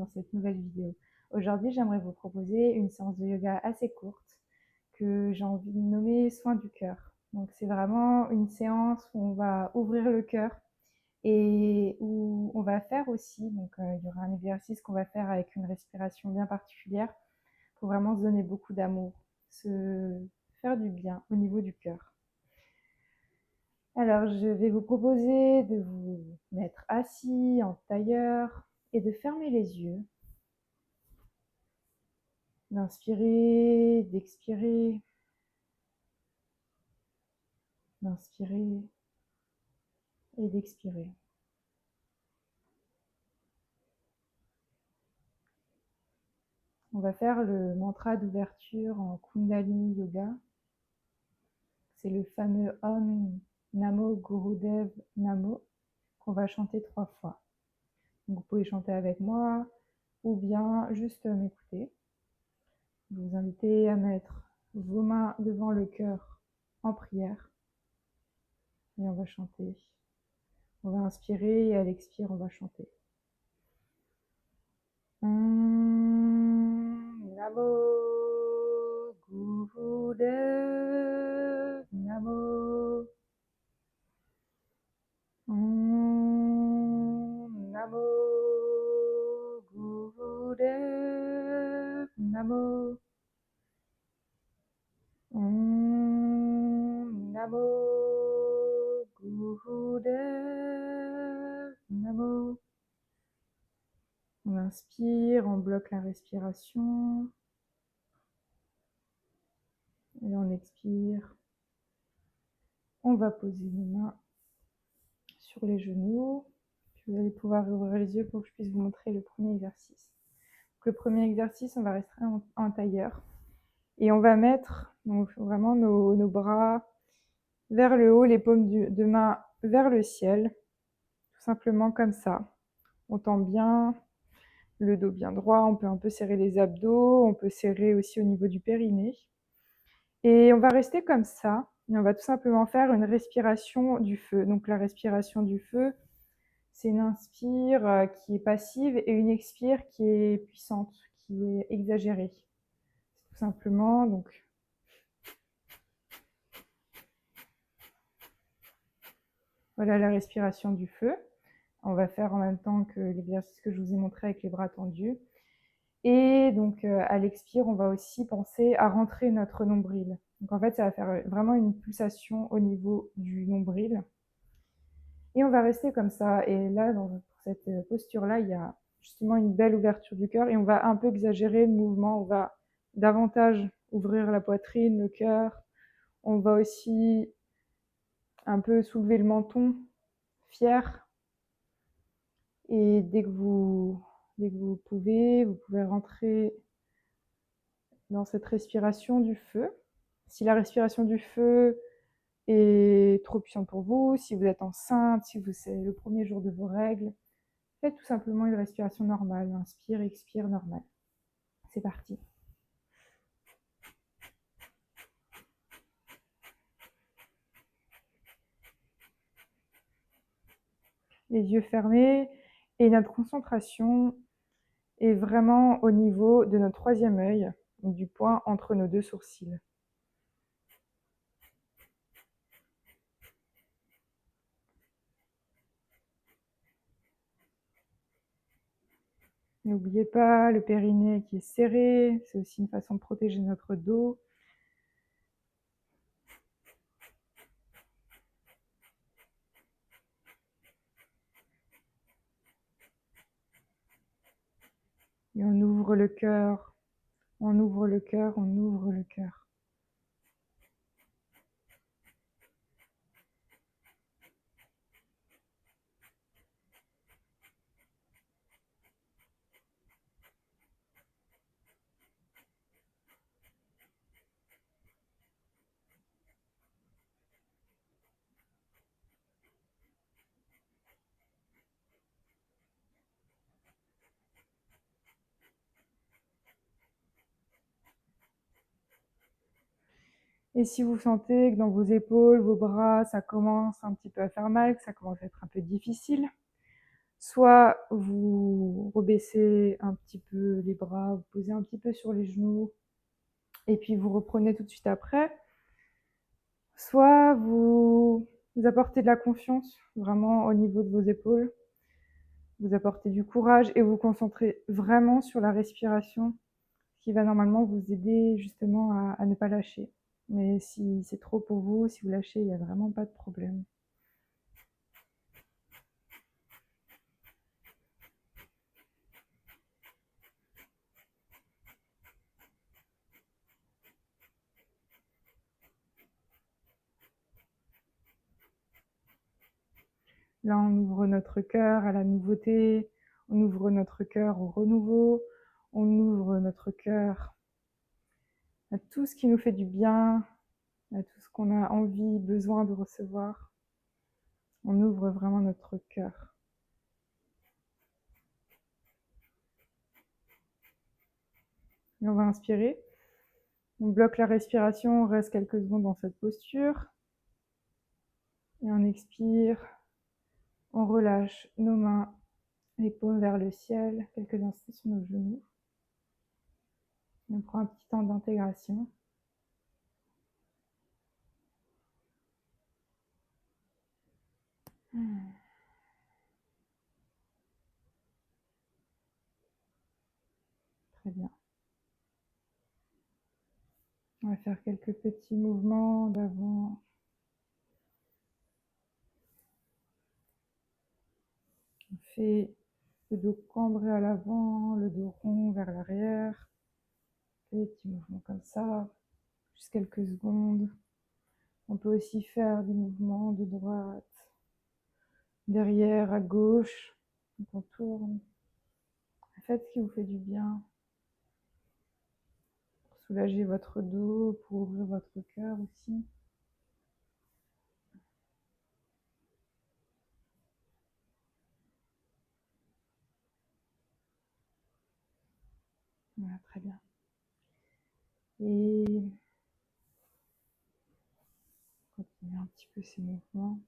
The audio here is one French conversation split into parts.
dans cette nouvelle vidéo. Aujourd'hui, j'aimerais vous proposer une séance de yoga assez courte que j'ai envie de nommer soin du cœur. Donc c'est vraiment une séance où on va ouvrir le cœur et où on va faire aussi, il y aura un exercice qu'on va faire avec une respiration bien particulière pour vraiment se donner beaucoup d'amour, se faire du bien au niveau du cœur. Alors, je vais vous proposer de vous mettre assis en tailleur et de fermer les yeux, d'inspirer, d'expirer, d'inspirer et d'expirer. On va faire le mantra d'ouverture en Kundalini Yoga. C'est le fameux Om Namo Gurudev Namo qu'on va chanter 3 fois. Donc, vous pouvez chanter avec moi ou bien juste m'écouter. Je vous invite à mettre vos mains devant le cœur en prière. Et on va chanter. On va inspirer et à l'expire, on va chanter. Namo Gurudev Namo. Namo Gurudev Namo. Namo Gurudev Namo. On inspire, on bloque la respiration. Et on expire. On va poser nos mains sur les genoux. Puis vous allez pouvoir ouvrir les yeux pour que je puisse vous montrer le premier exercice. Donc, le premier exercice, on va rester en tailleur. Et on va mettre donc, vraiment nos bras vers le haut, les paumes de main vers le ciel. Tout simplement comme ça. On tend bien le dos bien droit, on peut un peu serrer les abdos, on peut serrer aussi au niveau du périnée. Et on va rester comme ça, et on va tout simplement faire une respiration du feu. Donc la respiration du feu, c'est une inspire qui est passive et une expire qui est puissante, qui est exagérée. Tout simplement, donc voilà la respiration du feu. On va faire en même temps que l'exercice que je vous ai montré avec les bras tendus. Et donc à l'expire, on va aussi penser à rentrer notre nombril. Donc en fait, ça va faire vraiment une pulsation au niveau du nombril. Et on va rester comme ça. Et là, pour cette posture-là, il y a justement une belle ouverture du cœur. Et on va un peu exagérer le mouvement. On va davantage ouvrir la poitrine, le cœur. On va aussi un peu soulever le menton, fier. Et dès que vous pouvez rentrer dans cette respiration du feu. Si la respiration du feu est trop puissante pour vous, si vous êtes enceinte, si c'est le premier jour de vos règles, faites tout simplement une respiration normale. Inspire, expire, normal. C'est parti. Les yeux fermés et notre concentration est vraiment au niveau de notre troisième œil, du point entre nos deux sourcils. N'oubliez pas le périnée qui est serré, c'est aussi une façon de protéger notre dos. Et on ouvre le cœur, on ouvre le cœur, on ouvre le cœur. Et si vous sentez que dans vos épaules, vos bras, ça commence un petit peu à faire mal, que ça commence à être un peu difficile, Soit vous rebaissez un petit peu les bras, vous posez un petit peu sur les genoux, et puis vous reprenez tout de suite après. Soit vous apportez de la confiance vraiment au niveau de vos épaules, vous apportez du courage et vous concentrez vraiment sur la respiration, qui va normalement vous aider justement à ne pas lâcher. Mais si c'est trop pour vous, si vous lâchez, il n'y a vraiment pas de problème. Là, on ouvre notre cœur à la nouveauté, on ouvre notre cœur au renouveau, on ouvre notre cœur à tout ce qui nous fait du bien, à tout ce qu'on a envie, besoin de recevoir. On ouvre vraiment notre cœur. Et on va inspirer. On bloque la respiration, on reste quelques secondes dans cette posture. Et on expire. On relâche nos mains, les paumes vers le ciel, quelques instants sur nos genoux. On prend un petit temps d'intégration. Très bien. On va faire quelques petits mouvements d'avant. On fait le dos cambré à l'avant, le dos rond vers l'arrière. Des petits mouvements comme ça, juste quelques secondes. On peut aussi faire des mouvements de droite, derrière, à gauche. Donc on tourne. Faites ce qui vous fait du bien. Pour soulager votre dos, pour ouvrir votre cœur aussi. Voilà, très bien. Et on continue un petit peu ces mouvements.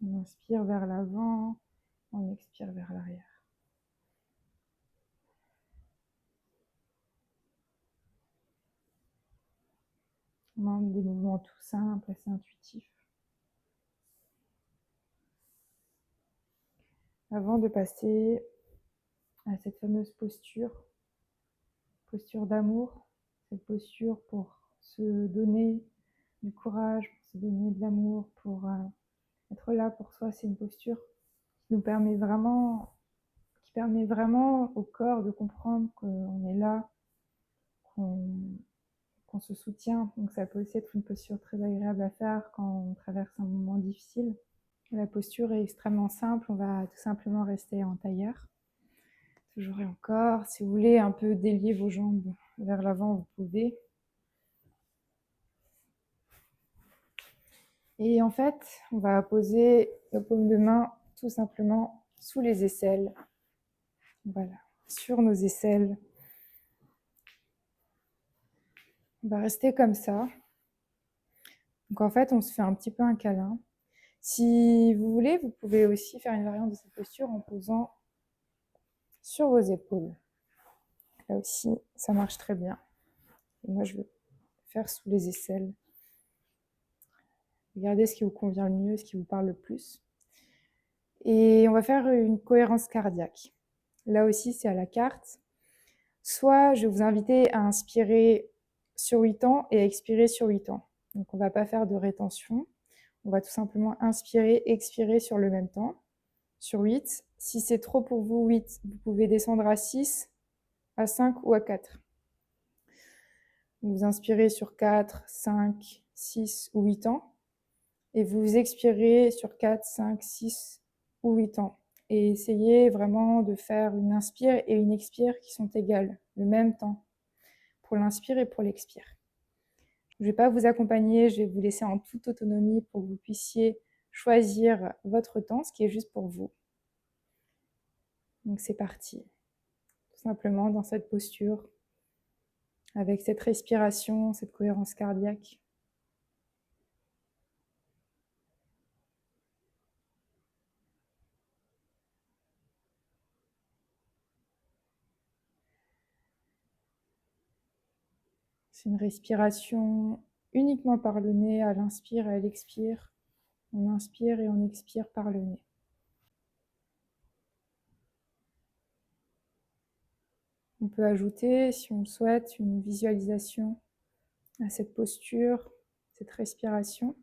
On inspire vers l'avant, on expire vers l'arrière. On a des mouvements tout simples, assez intuitifs. Avant de passer à cette fameuse posture d'amour, cette posture pour se donner du courage, pour se donner de l'amour, pour être là pour soi, c'est une posture qui nous permet vraiment, au corps de comprendre qu'on est là, qu'on se soutient. Donc ça peut aussi être une posture très agréable à faire quand on traverse un moment difficile. La posture est extrêmement simple, on va tout simplement rester en tailleur. Toujours et encore, si vous voulez un peu délier vos jambes vers l'avant, vous pouvez. Et en fait, on va poser nos paumes de main tout simplement sous les aisselles. Voilà, sur nos aisselles. On va rester comme ça. Donc en fait, on se fait un petit peu un câlin. Si vous voulez, vous pouvez aussi faire une variante de cette posture en posant sur vos épaules. Là aussi, ça marche très bien. Et moi, je vais faire sous les aisselles. Regardez ce qui vous convient le mieux, ce qui vous parle le plus. Et on va faire une cohérence cardiaque. Là aussi, c'est à la carte. Soit je vais vous inviter à inspirer sur 8 temps et à expirer sur 8 temps. Donc on ne va pas faire de rétention. On va tout simplement inspirer, expirer sur le même temps, sur 8. Si c'est trop pour vous, 8, vous pouvez descendre à 6, à 5 ou à 4. Vous inspirez sur 4, 5, 6 ou 8 ans. Et vous expirez sur 4, 5, 6 ou 8 ans. Et essayez vraiment de faire une inspire et une expire qui sont égales, le même temps, pour l'inspire et pour l'expire. Je ne vais pas vous accompagner, je vais vous laisser en toute autonomie pour que vous puissiez choisir votre temps, ce qui est juste pour vous. Donc c'est parti. Tout simplement dans cette posture, avec cette respiration, cette cohérence cardiaque. C'est une respiration uniquement par le nez, à l'inspire et à l'expire. On inspire et on expire par le nez. On peut ajouter, si on le souhaite, une visualisation à cette posture, cette respiration.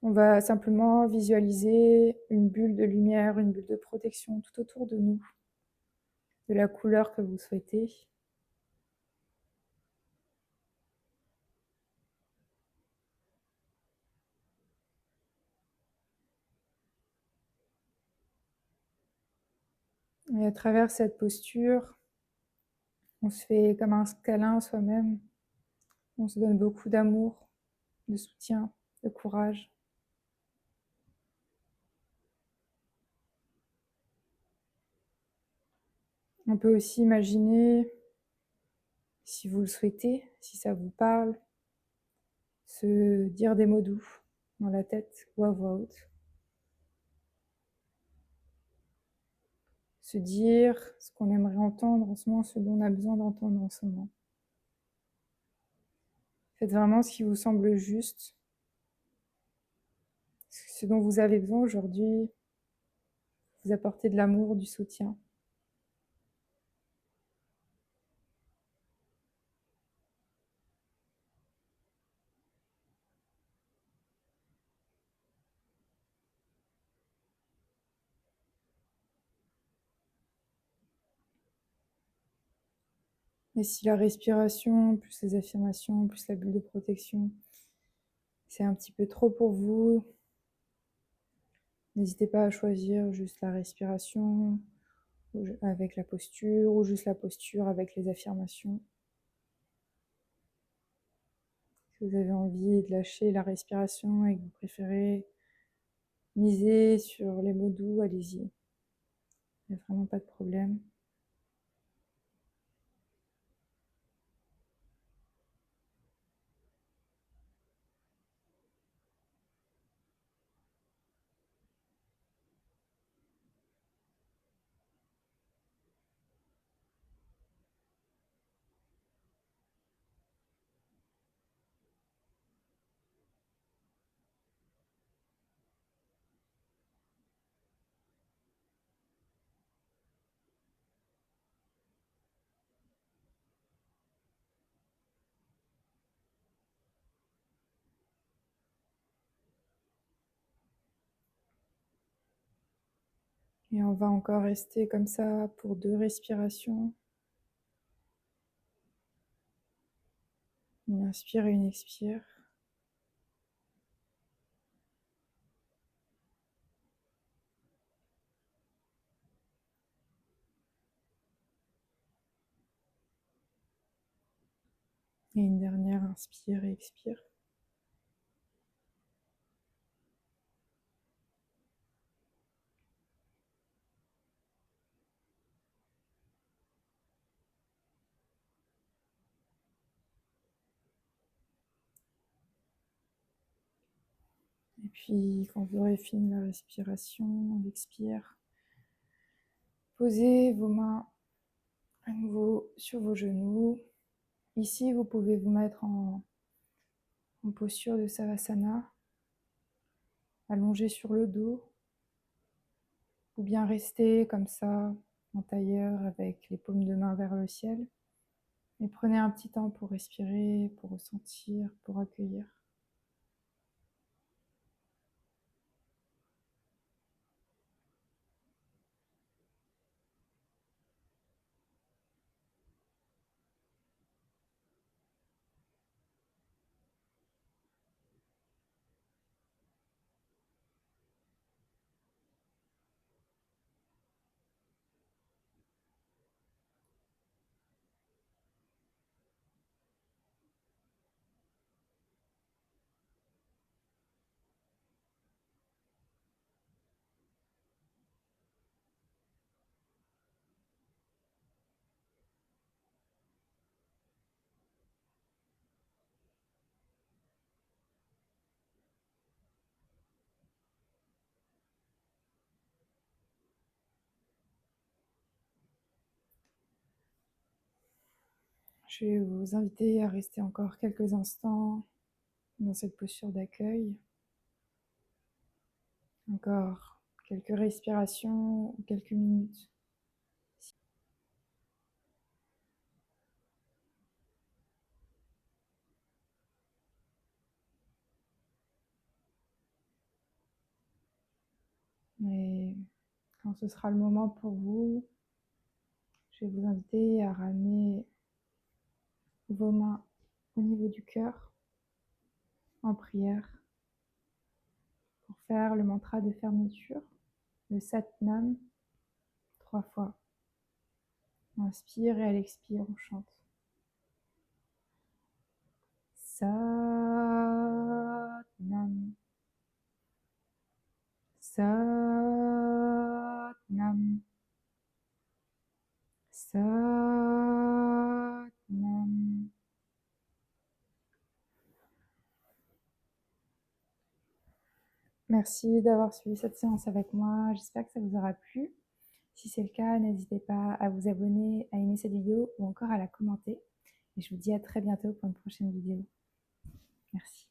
On va simplement visualiser une bulle de lumière, une bulle de protection tout autour de nous, de la couleur que vous souhaitez. Et à travers cette posture, on se fait comme un câlin à soi-même. On se donne beaucoup d'amour, de soutien, de courage. On peut aussi imaginer, si vous le souhaitez, si ça vous parle, se dire des mots doux dans la tête ou à voix haute. Se dire ce qu'on aimerait entendre en ce moment, ce dont on a besoin d'entendre en ce moment. Faites vraiment ce qui vous semble juste, ce dont vous avez besoin aujourd'hui, vous apporter de l'amour, du soutien. Et si la respiration, plus les affirmations, plus la bulle de protection, c'est un petit peu trop pour vous, n'hésitez pas à choisir juste la respiration avec la posture ou juste la posture avec les affirmations. Si vous avez envie de lâcher la respiration et que vous préférez miser sur les mots doux, allez-y. Il n'y a vraiment pas de problème. Et on va encore rester comme ça pour 2 respirations. Une inspire et une expire. Et une dernière inspire et expire. Et puis, quand vous aurez fini la respiration, on expire. Posez vos mains à nouveau sur vos genoux. Ici, vous pouvez vous mettre en posture de Savasana, allongé sur le dos, ou bien rester comme ça, en tailleur, avec les paumes de main vers le ciel. Et prenez un petit temps pour respirer, pour ressentir, pour accueillir. Je vais vous inviter à rester encore quelques instants dans cette posture d'accueil. Encore quelques respirations, quelques minutes. Et quand ce sera le moment pour vous, je vais vous inviter à ramener vos mains au niveau du cœur en prière pour faire le mantra de fermeture, le Satnam, 3 fois. On inspire et à l'expire, on chante. Satnam. Satnam. Satnam. Merci d'avoir suivi cette séance avec moi. J'espère que ça vous aura plu. Si c'est le cas, n'hésitez pas à vous abonner, à aimer cette vidéo ou encore à la commenter. Et je vous dis à très bientôt pour une prochaine vidéo. Merci.